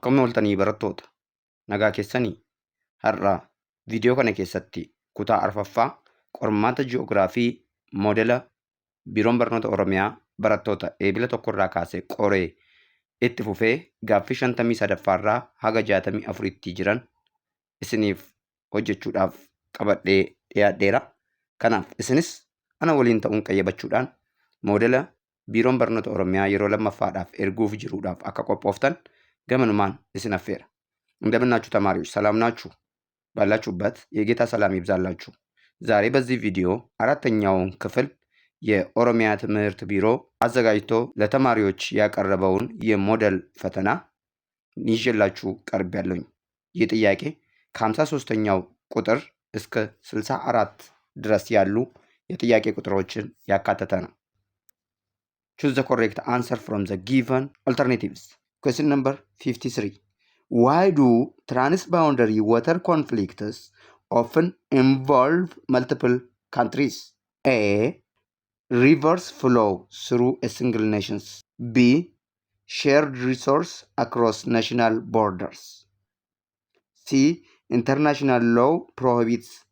Akkam ooltanii barattoota nagaa keessanii har'a viidiyoo kana keessatti kutaa arfaffaa qormaata ji'oogiraafii moodela biiroon barnoota Oromiyaa barattoota eebila tokkorraa kaasee qoree itti fufee gaaffii 53ffaarraa haga 64tti jiran isiniif hojjechuudhaaf qabadhee dhiyaadheera. Kanaaf isinis ana waliin ta'uun qayyabachuudhaan moodela biiroon barnoota Oromiyaa yeroo lammaffaadhaaf erguuf jiruudhaaf akka qophooftan ገመኑማን እስነፈር እንደምናችሁ ተማሪዎች ሰላም ናችሁ? ባላችሁበት የጌታ ሰላም ይብዛላችሁ። ዛሬ በዚህ ቪዲዮ አራተኛውን ክፍል የኦሮሚያ ትምህርት ቢሮ አዘጋጅቶ ለተማሪዎች ያቀረበውን የሞዴል ፈተና ይዤላችሁ ቀርቤያለሁ። ይህ ጥያቄ ከ53ኛው ቁጥር እስከ 64 ድረስ ያሉ የጥያቄ ቁጥሮችን ያካተተ ነው። Choose the correct answer from the given alternatives. Question number 53. Why do transboundary water conflicts often involve multiple countries? A. Rivers flow through a single nation. B. Shared resource across national borders. C. International law prohibits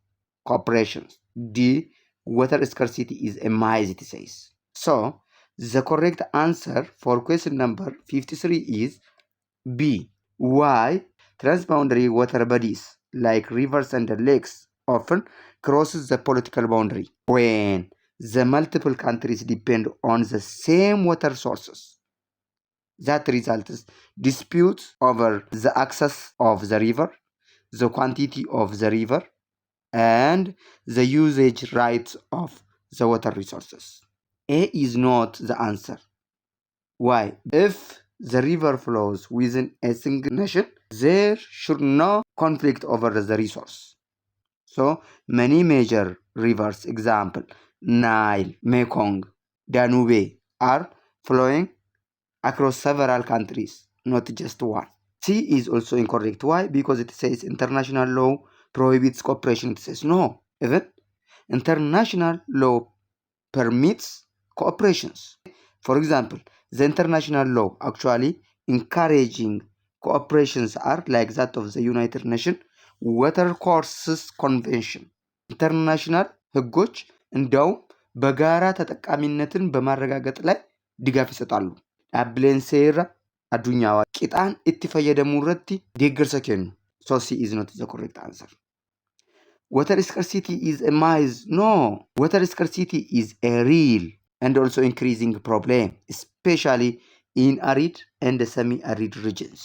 cooperation. D. Water scarcity is a myth, it says. So, the correct answer for question number 53 is B. Why transboundary water bodies like rivers and lakes often crosses the political boundary when the multiple countries depend on the same water sources. That results disputes over the access of the river, the quantity of the river, and the usage rights of the water resources. A is not the answer. Why? If the river flows within a single nation, there should no conflict over the resource. So, many major rivers, example, Nile, Mekong, Danube, are flowing across several countries, not just one. C is also incorrect. Why? Because it says international law prohibits cooperation. It says no. Even international law permits cooperations. For example, the international law actually encouraging cooperations are like that of the United Nations Water Courses Convention. International ህጎች እንደውም በጋራ ተጠቃሚነትን በማረጋገጥ ላይ ድጋፍ ይሰጣሉ። ዳብሌን ሴራ አዱኛዋ ቂጣን itti fayyadamuu irratti deeggarsa kennu. So C is not the correct answer. Water scarcity is a myth. No, water scarcity is a real and also increasing problem, especially in arid and semi-arid regions.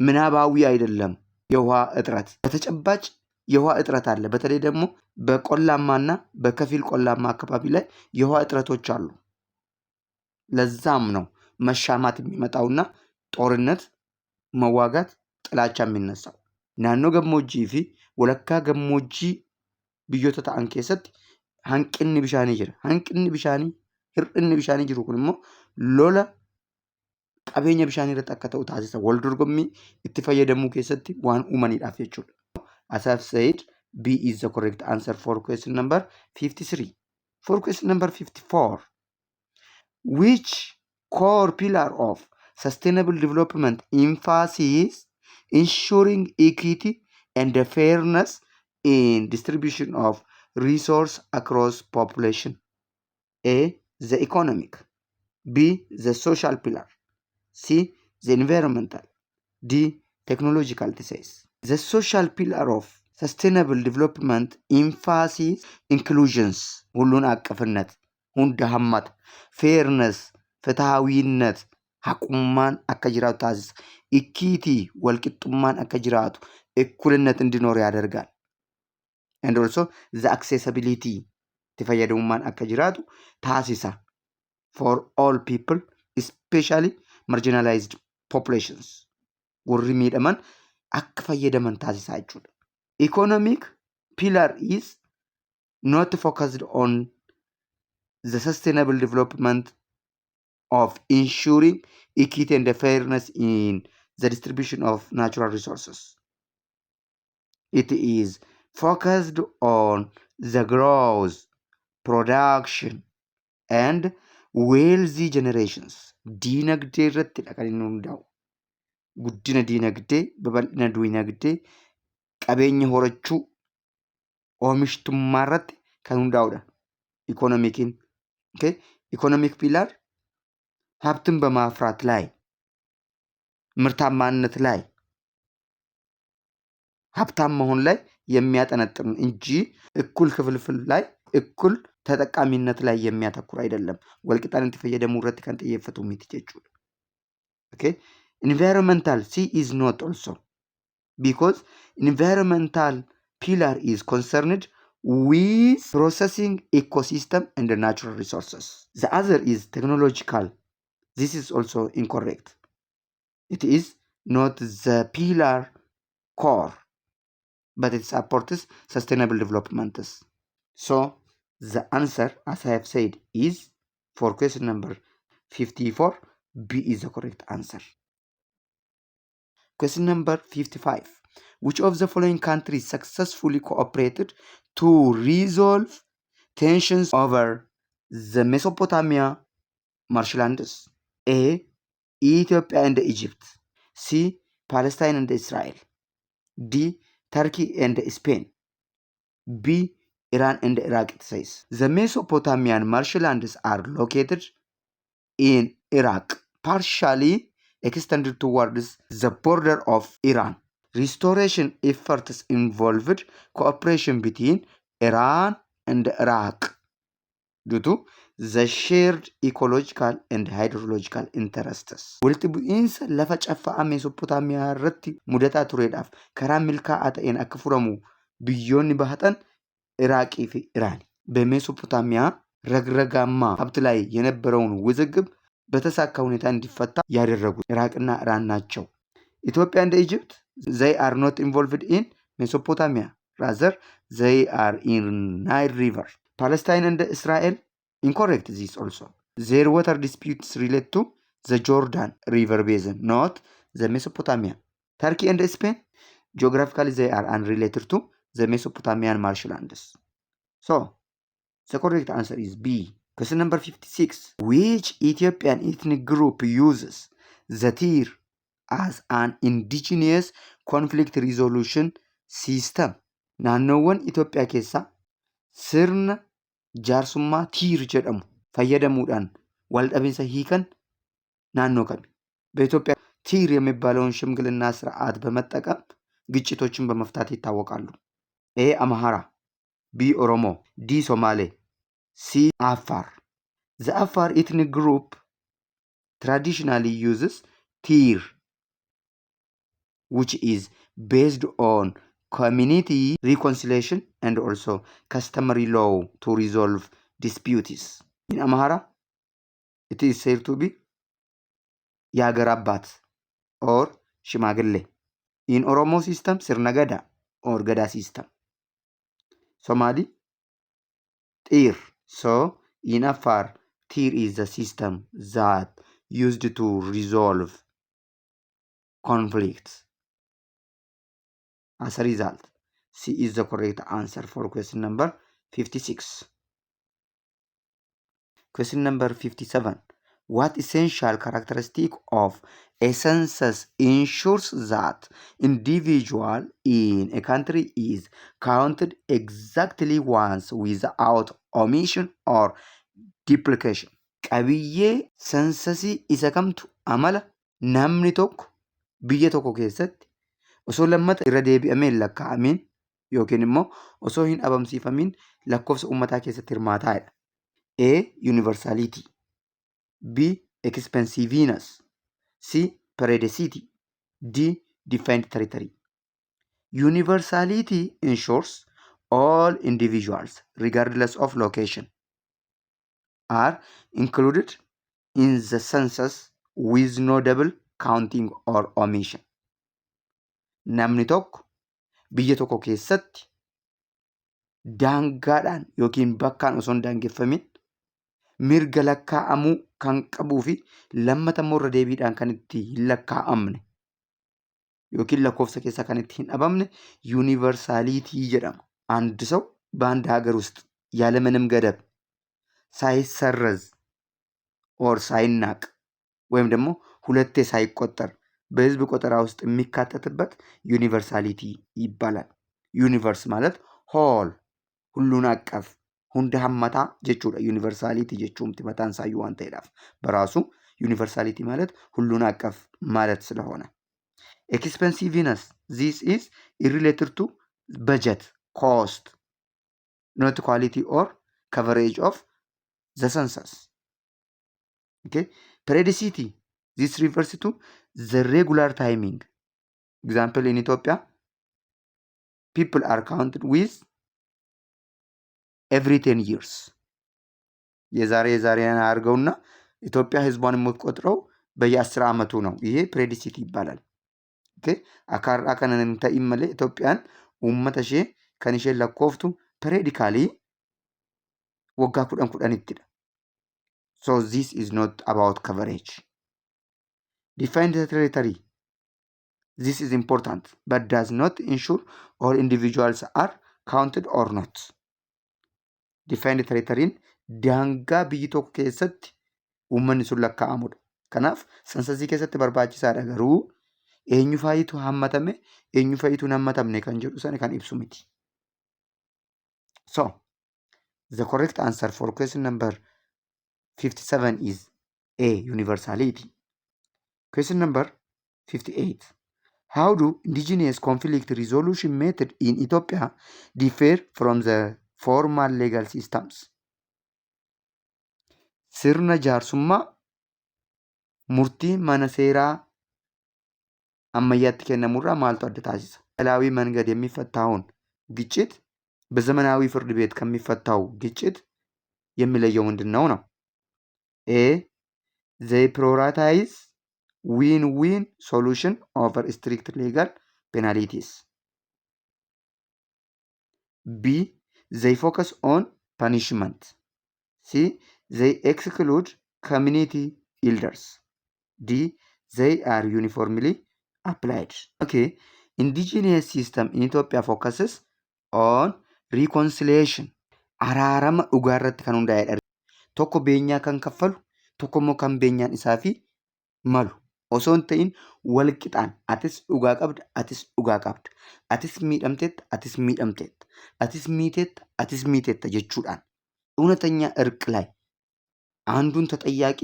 ምናባዊ አይደለም የውሃ እጥረት በተጨባጭ የውሃ እጥረት አለ። በተለይ ደግሞ በቆላማና በከፊል ቆላማ አካባቢ ላይ የውሃ እጥረቶች አሉ። ለዛም ነው መሻማት የሚመጣውና ጦርነት መዋጋት ጥላቻ የሚነሳው። ናኖ ገሞጂ ፊ ወለካ ገሞጂ biyyoota ta'an keessatti hanqinni bishaanii jira. Hanqinni bishaanii hir'inni bishaanii jiru kun immoo lola qabeenya bishaanii irratti akka ta'u taasisa. Wal dorgommii itti fayyadamuu keessatti waan uumaniidhaaf jechuudha. As I've said, B is the correct answer for question number 53. For question number 54, which core pillar of sustainable development emphasizes ensuring equity and fairness in distribution of resource across population? A. The economic. B. The social pillar. C. The environmental. D. Technological, it says. The social pillar of sustainable development emphasizes inclusions, ሁሉን አቀፍነት፣ ሁንዳሃማት፣ fairness, ፍትሃዊነት፣ ሐቁማን akka jiraatu taasisa. Equity, walqixxummaan akka jiraatu፣ እኩልነት እንዲኖር ያደርጋል. And also the accessibility itti fayyadamummaan akka jiraatu taasisa for all people, especially marginalized populations. Warri miidhaman akka fayyadaman taasisa jechuudha. Economic pillar is not focused on the sustainable development of ensuring equity and fairness in the distribution of natural resources. It is focused on the growth, production, and wealthy generations. Dinagdee irratti kan inni hundaa'u. guddina diinagdee, babal'ina diinagdee, qabeenya horachuu, oomishtummaa irratti kan hundaa'udha ኢኮኖሚክን። ኢኮኖሚክ ፒላር ሀብትን በማፍራት ላይ፣ ምርታማነት ላይ፣ ሀብታም መሆን ላይ የሚያጠነጥን እንጂ እኩል ክፍልፍል ላይ፣ እኩል ተጠቃሚነት ላይ የሚያተኩር አይደለም። ወልቂጣን እንት ፈየደሙ ረት kan xiyyeeffatu miti jechuudha. Okay, environmental C is not also because environmental pillar is concerned with processing ecosystem and the natural resources. The other is technological. This is also incorrect. It is not the pillar core, but it supports sustainable development. So the answer, as I have said, is for question number 54, B is the correct answer. Question number 55. Which of the following countries successfully cooperated to resolve tensions over the Mesopotamia marshlands? A. Ethiopia and Egypt. C. Palestine and Israel. D. Turkey and Spain. B. Iran and Iraq, it says. The Mesopotamian marshlands are located in Iraq, partially extended towards the border of Iran. Restoration efforts involved cooperation between Iran and Iraq due to the shared ecological and hydrological interests. walitti bu'iinsa lafa caffa'aa Mesopotaamiyaa irratti mudataa turedhaaf karaa milkaa'aa ta'een akka furamu biyyoonni bahatan ኢራቅii fi ኢራን በሜሶፖታሚያ ረግረጋማ ሀብት ላይ የነበረውን ውዝግብ በተሳካ ሁኔታ እንዲፈታ ያደረጉት ኢራቅና ኢራን ናቸው። ኢትዮጵያ እንደ ኢጅፕት they are not involved in Mesopotamia, rather they are in Nile River. Palestine and Israel, incorrect this also. Their water disputes relate to the Jordan River basin, not the Mesopotamia. Turkey and Spain, geographically they are unrelated to the Mesopotamian marshlands. So the correct answer is B. Question number 56. Which Ethiopian ethnic group uses the Tir as an indigenous conflict resolution system? Naannoowwan Itoophiyaa keessaa sirna jaarsummaa Tiir jedhamu fayyadamuudhaan waldhabinsa hiikan naannoo kami? በኢትዮጵያ ቲር የሚባለውን ሽምግልና ስርዓት በመጠቀም ግጭቶችን በመፍታት ይታወቃሉ። ኤ አማራ፣ ቢ ኦሮሞ፣ ዲ ሶማሌ፣ ሲ አፋር። The Afar ethnic group traditionally uses Tir, which is based on community reconciliation and also customary law to resolve disputes. In Amhara, it is said to be የሀገር አባት or ሽማግሌ. In Oromo system, sirna gada or gada system. Somali, Tir. So in Afar, Tir is the system that used to resolve conflicts. As a result, C is the correct answer for question number 56. Question number 57. What essential characteristic of a census ensures that individual in a country is counted exactly once without omission or duplication? Qabiyyee sensasii isa kamtu amala namni tokko biyya tokko keessatti osoo lammata irra deebi'amee lakkaa'amiin yookiin immoo osoo hin dhabamsiifamiin lakkoofsa uummataa keessatti hirmaataadha. A. Universality. B. Expensiveness. C. Periodicity. D. Defined territory. Universality ensures all individuals, regardless of location, are included in the census with no double counting or omission. Namni tokko biyya tokko keessatti daangaadhaan yookiin bakkaan osoo hin daangeffamin mirga lakkaa'amuu kan qabuu fi lammata immoo irra deebiidhaan kan itti hin lakkaa'amne yookiin lakkoofsa keessaa kan itti hin dhabamne yuunivarsaalitii jedhama። አንድ ሰው በአንድ ሀገር ውስጥ ያለምንም ገደብ ሳይሰረዝ ኦር ሳይናቅ ወይም ደግሞ ሁለቴ ሳይቆጠር በህዝብ ቆጠራ ውስጥ የሚካተትበት ዩኒቨርሳሊቲ ይባላል። ዩኒቨርስ ማለት ሆል ሁሉን አቀፍ ሁንደ ሀመታ ጀchuudha ዩኒቨርሳሊቲ jechuumti mataan isaayyuu waan ta'eedhaaf በራሱ ዩኒቨርሳሊቲ ማለት ሁሉን አቀፍ ማለት ስለሆነ expensiveness this is related to budget cost not quality or coverage of the census. Okay, periodicity this refers to the regular timing. Example, in Ethiopia people are counted with every 10 years. የዛሬን አድርገውና ኢትዮጵያ ህዝቧን የምትቆጥረው በየ10 ዓመቱ ነው። ይሄ ፕሬዲሲቲ ይባላል። ኦኬ አካራ ከነን ተኢመለ ኢትዮጵያን ኡመተሼ ከንሼ ለኮፍቱ ፕሬዲካሊ ወጋ ኩዳን ይትዳ so this is not about coverage. Define the territory. This is important but does not ensure all individuals are counted or not. Define the territory daangaa biyyi tokko keessatti uummanni sun lakkaa'amudha. Kanaaf sansasii keessatti barbaachisaadha garuu eenyu faayitu hammatame eenyu faayitu hammatamne kan jedhu sana kan ibsu miti. So the correct answer for question number 57 is A, universality. Question number 58. How do indigenous conflict resolution method in Ethiopia differ from the formal legal systems? Sirna jaarsummaa murtii mana seeraa አመያት ከነሙራ ማልቶ አደ ታሲሳ ባህላዊ መንገድ የሚፈታውን ግጭት በዘመናዊ ፍርድ ቤት ከሚፈታው ግጭት የሚለየው ምንድነው ነው? A, they prioritize win-win solution over strict legal penalties. B, they focus on punishment. C, they exclude community elders. D, they are uniformly applied. Okay, indigenous system in Ethiopia focuses on reconciliation. Araarama dhugaa irratti kan hundaa'edha. Tokko beenyaa kan kaffalu, tokko immoo kan beenyaan isaa fi malu. Osoo hin ta'in wal qixaan atis dhugaa qabda, atis dhugaa qabda. Atis miidhamteetta, atis miidhamteetta. Atis miiteetta, atis miiteetta jechuudhaan እውነተኛ እርቅ ላይ አንዱን ተጠያቂ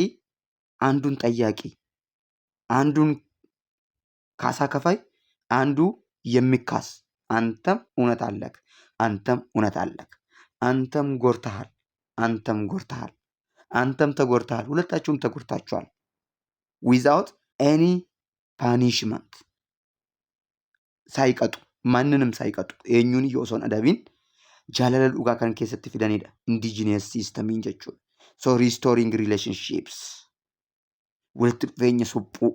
አንዱን ጠያቂ አንዱን ካሳ ከፋይ አንዱ የሚካስ አንተም እውነት አለክ አንተም እውነት አለክ አንተም ጎርተሃል አንተም ጎርተሃል አንተም ተጎርተሃል ሁለታችሁም ተጎርታችኋል without any punishment ሳይቀጡ ማንንም ሳይቀጡ የኙን የኦሶን አዳቢን jaalala dhugaa kan keessatti fidanidha indigenous system jechuudha. So restoring relationships walitti dhufeenya suphuu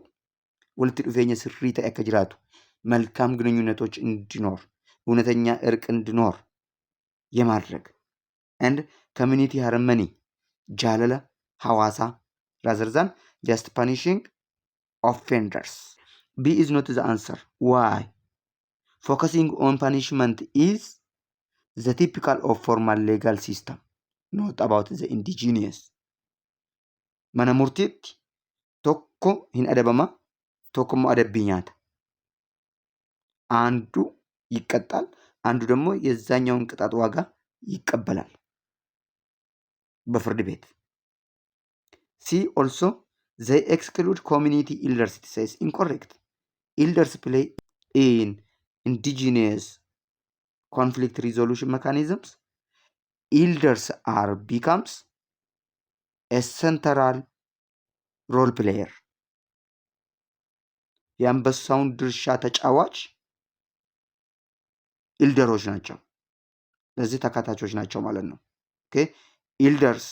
walitti dhufeenya sirrii ta'e akka jiraatu መልካም ግንኙነቶች እንዲኖር እውነተኛ እርቅ እንዲኖር የማድረግ and community harmony jaalala hawaasa rather than just punishing offenders. B is not the answer. Why? Focusing on punishment is the typical of formal legal system, not about the indigenous. Mana murtiitti tokko hin adabama, tokko immoo adabbii nyaata. አንዱ ይቀጣል፣ አንዱ ደግሞ የዛኛውን ቅጣት ዋጋ ይቀበላል በፍርድ ቤት። C also they exclude community elders. It says incorrect. Elders play in indigenous conflict resolution mechanisms. Elders are becomes a central role player. የአንበሳውን ድርሻ ተጫዋች ኢልደሮች ናቸው። ለዚህ ተካታቾች ናቸው ማለት ነው። ኦኬ ኢልደርስ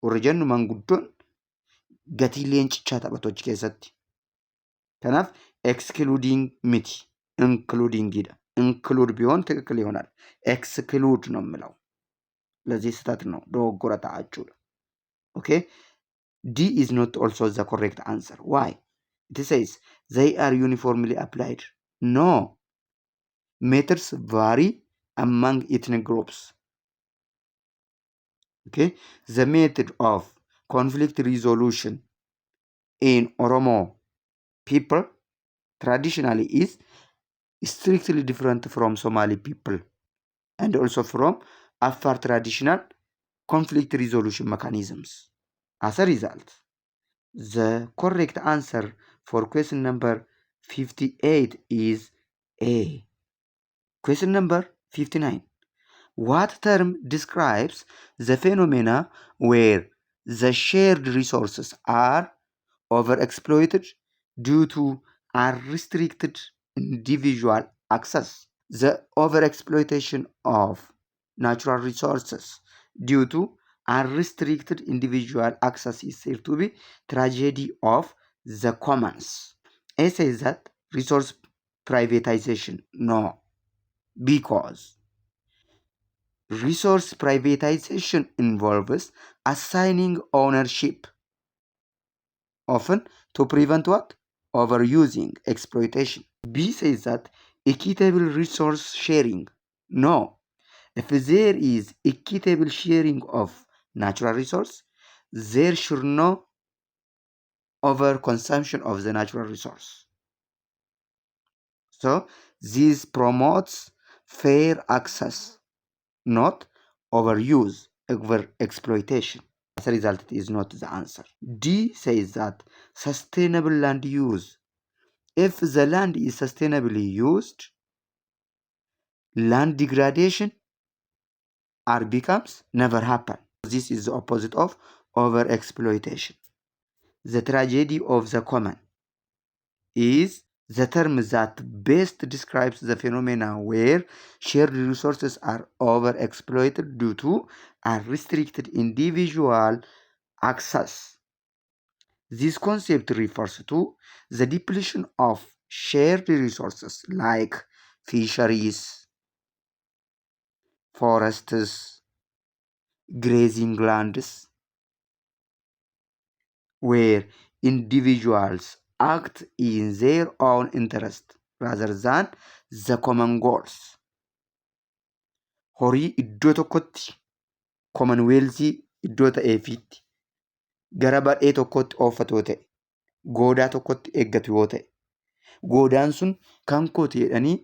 ኦሪጂን መንጉዶን ገቲሌን ጭቻ ተበቶች ከሰት ከናፍ ኤክስክሉዲንግ ሚቲ ኢንክሉዲንግ ይዳ ኢንክሉድ ቢሆን ትክክል ይሆናል። ኤክስክሉድ ነው የምለው ለዚህ ስህተት ነው ዶጎራ ታአችሁ። ኦኬ D is not also the correct answer. Why? It says they are uniformly applied. No. Methods vary among ethnic groups. Okay. The method of conflict resolution in Oromo people traditionally is strictly different from Somali people and also from Afar traditional conflict resolution mechanisms. As a result, the correct answer for question number 58 is A. Question number 59. What term describes the phenomena where the shared resources are overexploited due to unrestricted individual access? The overexploitation of natural resources due to unrestricted individual access is said to be tragedy of the commons. A says that resource privatization. No, because resource privatization involves assigning ownership, often to prevent what? Overusing, exploitation. B says that equitable resource sharing. No, if there is equitable sharing of natural resource, there should no overconsumption of the natural resource. So this promotes fair access, not overuse, exploitation. As a result, it is not the answer. D says that sustainable land use. If the land is sustainably used, land degradation or becomes never happen. This is the opposite of overexploitation. The tragedy of the common is the term that best describes the phenomena where shared resources are overexploited due to unrestricted individual access. This concept refers to the depletion of shared resources like fisheries, forests, grazing lands, where individuals act in their own interest rather than the common goals. Horii iddoo tokkotti commonwealthii iddoo ta'eefiitti gara badhee tokkotti oofatu yoo ta'e, goodaa tokkotti eeggatu yoo ta'e, goodaan sun kan kooti jedhanii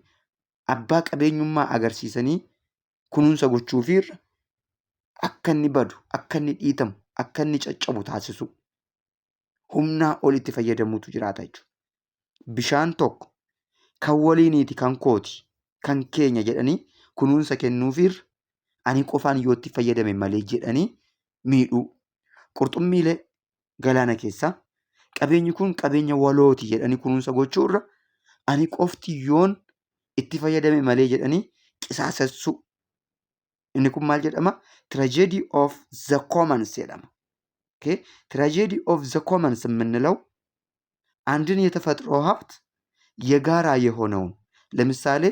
abbaa qabeenyummaa agarsiisanii kunuunsa gochuufiirra akka inni badu, akka inni dhiitamu, akka inni caccabu taasisu. Humnaa ol itti fayyadamuutu jiraata jechuudha. Bishaan tokko kan waliiniiti, kan kooti, kan keenya jedhanii kunuunsa kennuufiirra ani qofaan yoo itti fayyadame malee jedhanii miidhuu. Qurxummiilee galaana keessaa qabeenyi kun qabeenya walooti jedhanii kunuunsa gochuurra ani qofti yoon itti fayyadame malee jedhanii qisaasessuu. Inni kun maal jedhama? Tragedy of the commons jedhama. ትራጀዲ ኦፍ ዘ ኮመንስ የምንለው አንድን የተፈጥሮ ሀብት የጋራ የሆነውን ለምሳሌ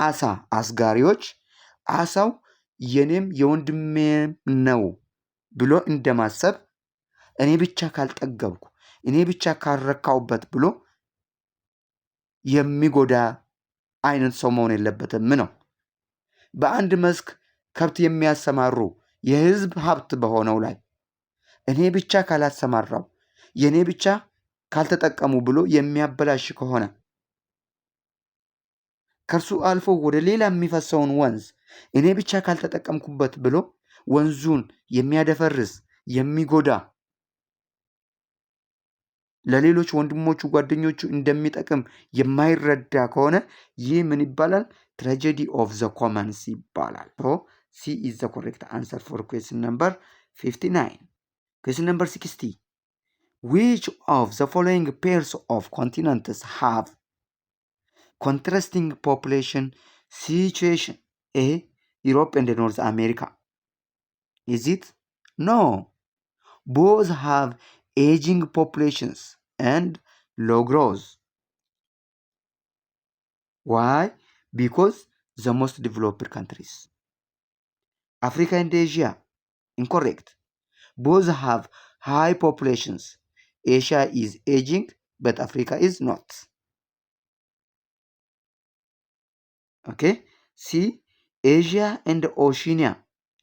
አሳ አስጋሪዎች አሳው የኔም የወንድሜም ነው ብሎ እንደማሰብ እኔ ብቻ ካልጠገብኩ እኔ ብቻ ካረካውበት ብሎ የሚጎዳ አይነት ሰው መሆን የለበትም ነው። በአንድ መስክ ከብት የሚያሰማሩ የህዝብ ሀብት በሆነው ላይ እኔ ብቻ ካላሰማራው የኔ ብቻ ካልተጠቀሙ ብሎ የሚያበላሽ ከሆነ ከርሱ አልፎ ወደ ሌላ የሚፈሰውን ወንዝ እኔ ብቻ ካልተጠቀምኩበት ብሎ ወንዙን የሚያደፈርስ የሚጎዳ ለሌሎች ወንድሞቹ ጓደኞቹ እንደሚጠቅም የማይረዳ ከሆነ ይህ ምን ይባላል? ትራጀዲ ኦፍ ዘ ኮመንስ ይባላል። ሶ ሲ ኢዝ ዘ ኮሬክት አንሰር ፎር ኩዌስችን ነምበር 59. Question number 60. Which of the following pairs of continents have contrasting population situation? A. Europe and North America. Is it? No. Both have aging populations and low growth. Why? Because the most developed countries. Africa and Asia. Incorrect. Both have high populations. Asia is aging, but Africa is not. Okay. See, Asia and Oceania.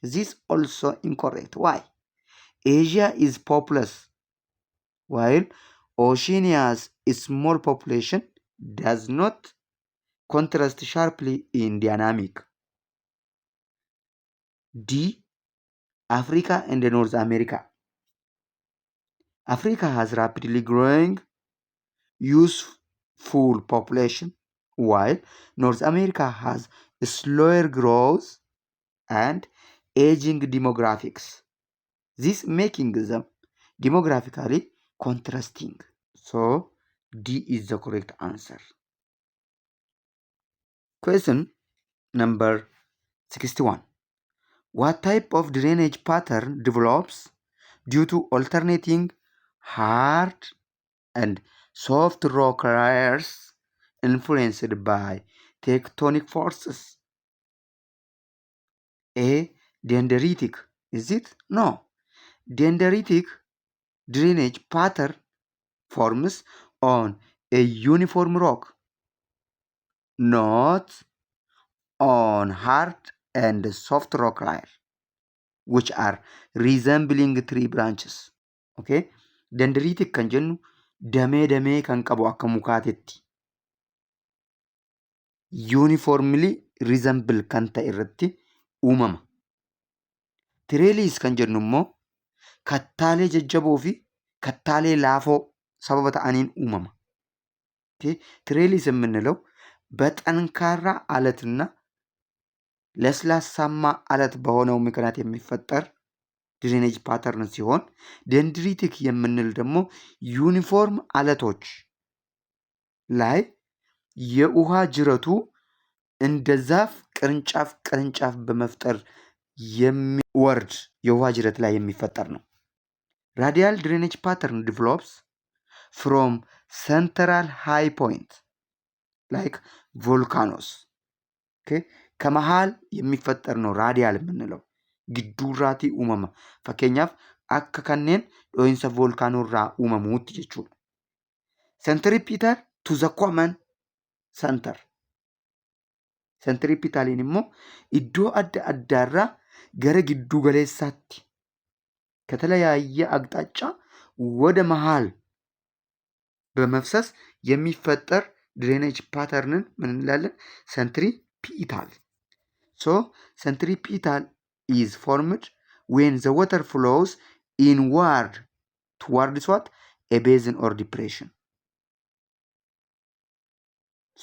This also incorrect. Why? Asia is populous, while Oceania's small population does not contrast sharply in dynamic. D. Africa and North America. Africa has rapidly growing useful population, while North America has slower growth and aging demographics. This making them demographically contrasting. So D is the correct answer. Question number 61. What type of drainage pattern develops due to alternating hard and soft rock layers influenced by tectonic forces? A. Dendritic. Is it? No. Dendritic drainage pattern forms on a uniform rock, not on hard and soft rock layer, which are resembling tree branches. Okay? Dendritic kan jennu damee kan qabu akka mukaatetti uniformly resemble kan ta'e irratti uumama. Tireeliis kan jennu immoo kattaalee jajjaboo fi kattaalee laafoo sababa ta'aniin uumama. ትሬሊስ የምንለው በጠንካራ አለትና ለስላሳማ አለት በሆነው ምክንያት የሚፈጠር ድሬኔጅ ፓተርን ሲሆን ደንድሪቲክ የምንል ደግሞ ዩኒፎርም አለቶች ላይ የውሃ ጅረቱ እንደ ዛፍ ቅርንጫፍ በመፍጠር የሚወርድ የውሃ ጅረት ላይ የሚፈጠር ነው። ራዲያል ድሬኔጅ ፓተርን ዲቨሎፕስ ፍሮም central high point like volcanoes. Okay? ከመሃል የሚፈጠር ነው ራዲያል የምንለው ግዱራቲ ኡመማ ፈከኛፍ akka kanneen dho'insa volkaanoo irraa uumamuutti jechuudha. Centripetal to the common center. Centripetaliin immoo iddoo adda addaarraa gara giddu galeessaatti ከተለያየ አቅጣጫ ወደ መሃል በመፍሰስ የሚፈጠር ድሬኔጅ ፓተርንን ምን እንላለን? centripetal. So centripetal is formed when the water flows inward towards what? A basin or depression.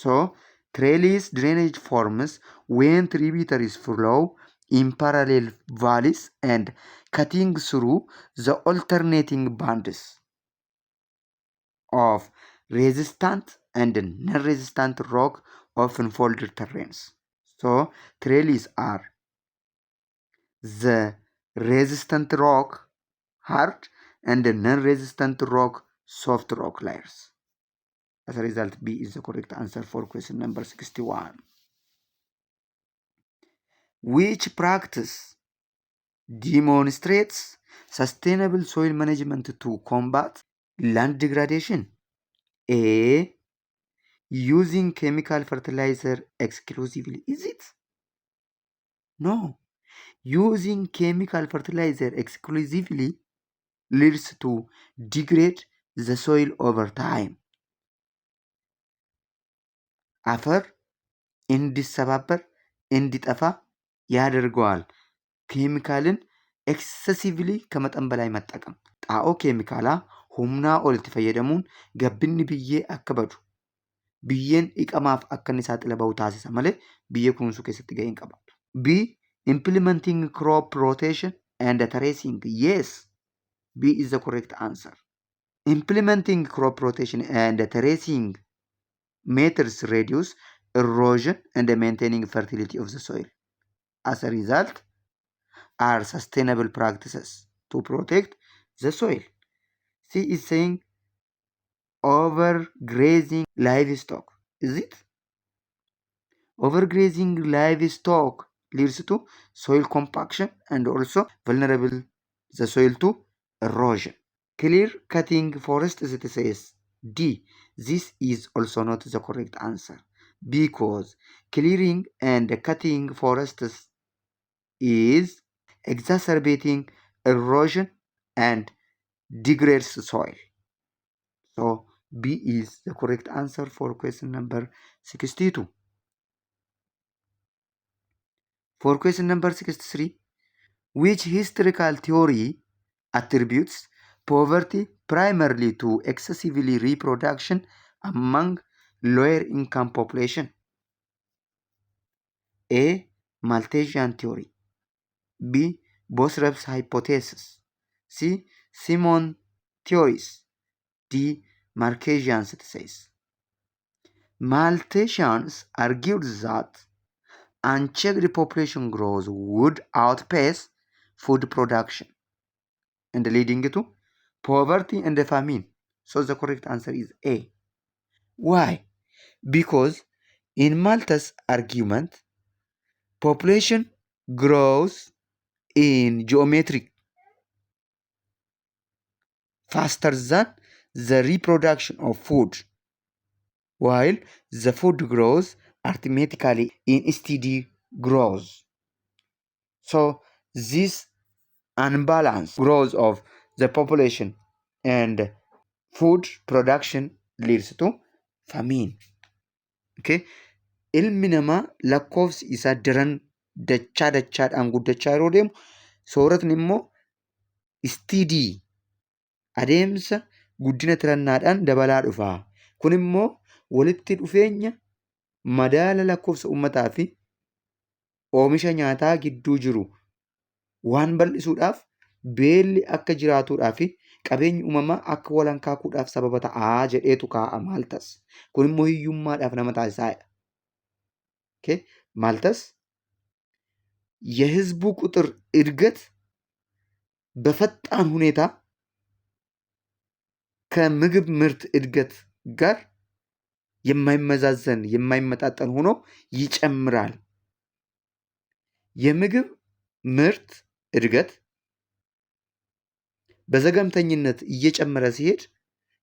So trellis drainage forms when tributaries flow in parallel valleys and cutting through the alternating bands of resistant and non-resistant rock often folded terrains. So trellis are the resistant rock hard and the non-resistant rock soft rock layers. As a result, B is the correct answer for question number 61. Which practice demonstrates sustainable soil management to combat land degradation? A. Using chemical fertilizer exclusively. Is it? No. Using chemical fertilizer exclusively leads to degrade the soil over time. አፈር እንዲሰባበር እንዲጠፋ ያደርገዋል። ኬሚካልን ኤክሰሲቭሊ ከመጠን በላይ መጠቀም xaa'oo keemikaalaa humnaa olitti fayyadamuun gabbinni biyyee akka badu biyyeen dhiqamaaf akka inni saaxila bahu taasisa malee biyyee kunuunsuu keessatti gahee hin qabaatu. B. Implementing crop rotation and terracing. Yes, B is the correct answer. Implementing crop rotation and terracing methods reduce erosion and maintaining fertility of the soil. As a result, are sustainable practices to protect the soil. C is saying overgrazing livestock. Is it? Overgrazing livestock leads to soil compaction and also vulnerable the soil to erosion. Clear cutting forests, it says D. This is also not the correct answer because clearing and cutting forests is exacerbating erosion and degrades soil. So B is the correct answer for question number 62. For question number 63, which historical theory attributes poverty primarily to excessively reproduction among lower income population? A. Malthusian theory. B. Bosrev's hypothesis. C. Simon theories. D. Marquesian thesis. Malthusians argued that unchecked population growth would outpace food production and leading to poverty and famine. So the correct answer is A. Why? Because in Malthus' argument, population grows in geometric faster than the reproduction of food, while the food grows arithmetically in steady growth. So this unbalanced growth of the population and food production leads to famine. Okay? Ilmi namaa lakkoofsi isaa daran dachaadhaan guddachaa yeroo deemu sooratni immoo istiidii adeemsa guddina tirannaadhaan dabalaa dhufa. Kun immoo walitti dhufeenya madaala lakkoofsa uummataa fi oomisha nyaataa gidduu jiru waan bal'isuudhaaf beelli akka jiraatuudhaa fi qabeenyi uumamaa akka walankaakuudhaaf sababa ta'aa jedheetu kaa'a Malthus. Kun immoo hiyyummaadhaaf nama taasisaadha. Okay? Malthus የህዝቡ ቁጥር እድገት በፈጣን ሁኔታ ከምግብ ምርት እድገት ጋር የማይመዛዘን የማይመጣጠን ሆኖ ይጨምራል። የምግብ ምርት እድገት በዘገምተኝነት እየጨመረ ሲሄድ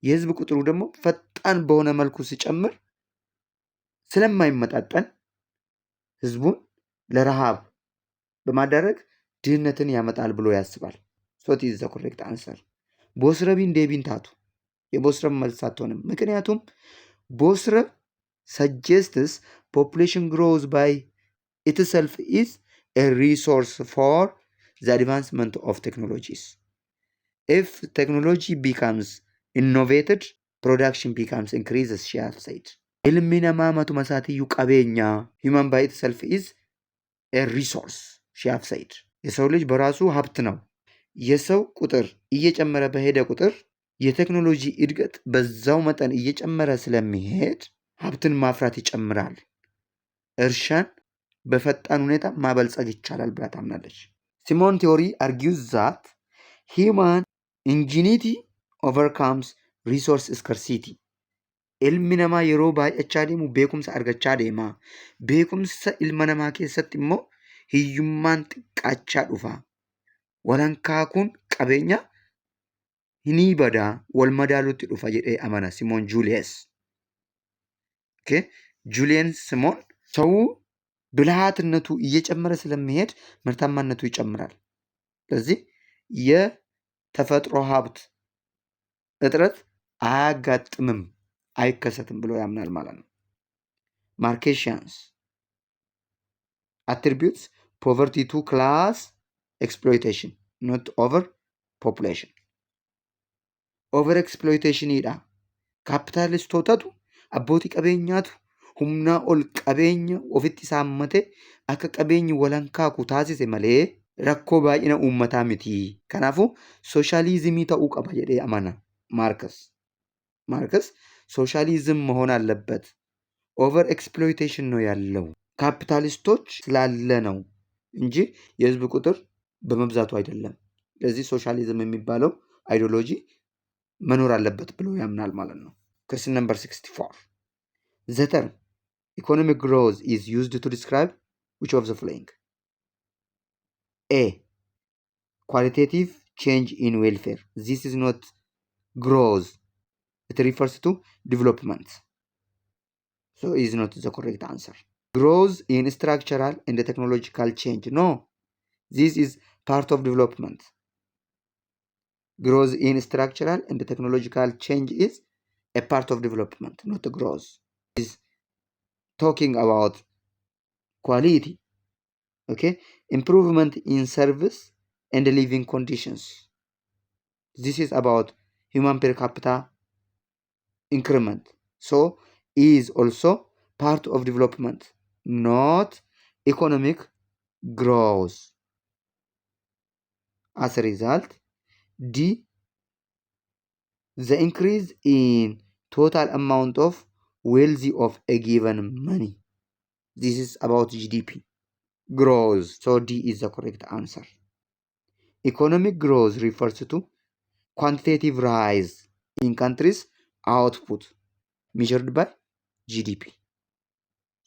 የህዝብ ቁጥሩ ደግሞ ፈጣን በሆነ መልኩ ሲጨምር ስለማይመጣጠን ህዝቡን ለረሃብ በማዳረግ ድህነትን ያመጣል ብሎ ያስባል። ሶት ኢዝ ዘ ኮሬክት አንሰር። ቦስረቢን ዴቢን ታቱ የቦስረብ መልስ አትሆንም። ምክንያቱም ቦስረብ suggests population growth by itself is a resource for the advancement of technologies. If technology becomes innovated, production becomes increases, she has said. Ilmi namaa matuma isaatiiyyuu qabeenya. Human by itself is a resource, she has said. የሰው ልጅ በራሱ ሀብት ነው። የሰው ቁጥር እየጨመረ በሄደ ቁጥር የቴክኖሎጂ እድገት በዛው መጠን እየጨመረ ስለሚሄድ ሀብትን ማፍራት ይጨምራል። እርሻን በፈጣን ሁኔታ ማበልጸግ ይቻላል ብላ ታምናለች። ሲሞን ቲዮሪ argues that human ingenuity overcomes resource scarcity. Ilmi namaa yeroo baay'achaa deemu beekumsa argachaa deema. Beekumsa ilma namaa keessatti immoo hiyyummaan xiqqaachaa dhufa. Walankaa kun qabeenya hin badaa wal madaaluutti dhufa jedhee amana Simoon Juuliyes. Okay? ጁሊየን ሲሞን ሰው ብልሃትነቱ እየጨመረ ስለሚሄድ ምርታማነቱ ይጨምራል። ስለዚህ የተፈጥሮ ሀብት እጥረት አያጋጥምም አይከሰትም ብሎ ያምናል ማለት ነው። ማርኬሽያንስ attributes poverty to class exploitation, not over population. Over exploitation idha. Capitalistotatu abbootii qabeenyaatu humnaa ol qabeenya ofitti saammate akka qabeenyi walankaaku taasise malee rakkoo baay'ina uummataa miti. Kanaafuu ሶሻሊዝም ta'uu qaba jedhee amana ማርከስ ሶሻሊዝም መሆን አለበት። ኦቨር ኤክስፕሎይቴሽን ነው ያለው ካፒታሊስቶች ስላለ ነው እንጂ የህዝብ ቁጥር በመብዛቱ አይደለም። ለዚህ ሶሻሊዝም የሚባለው አይዲዮሎጂ መኖር አለበት ብሎ ያምናል ማለት ነው። Question number 64. The term economic growth is used to describe which of the following? A. Qualitative change in welfare. This is not growth. It refers to development. So it is not the correct answer. Growth in structural and technological change. No. This is part of development. Growth in structural and technological change is a part of development, not growth. Is talking about quality, okay? Improvement in service and living conditions. This is about human per capita increment. So is also part of development, not economic growth. As a result, D, the increase in total amount of wealthy of a given money. This is about GDP growth. So D is the correct answer. Economic growth refers to quantitative rise in countries' output measured by GDP.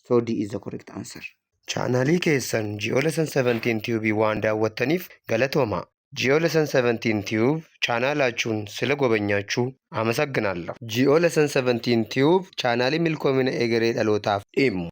So D is the correct answer. Chaanalii keessan Geolesson 17 Tube waan daawwattaniif galatooma. Geolesson 17 Tube chaanaalachuun sila gobanyaachuu አመሰግናለሁ። Geolesson 17 Tube chaanaalii milkoomina egeree dhalootaaf dhimmu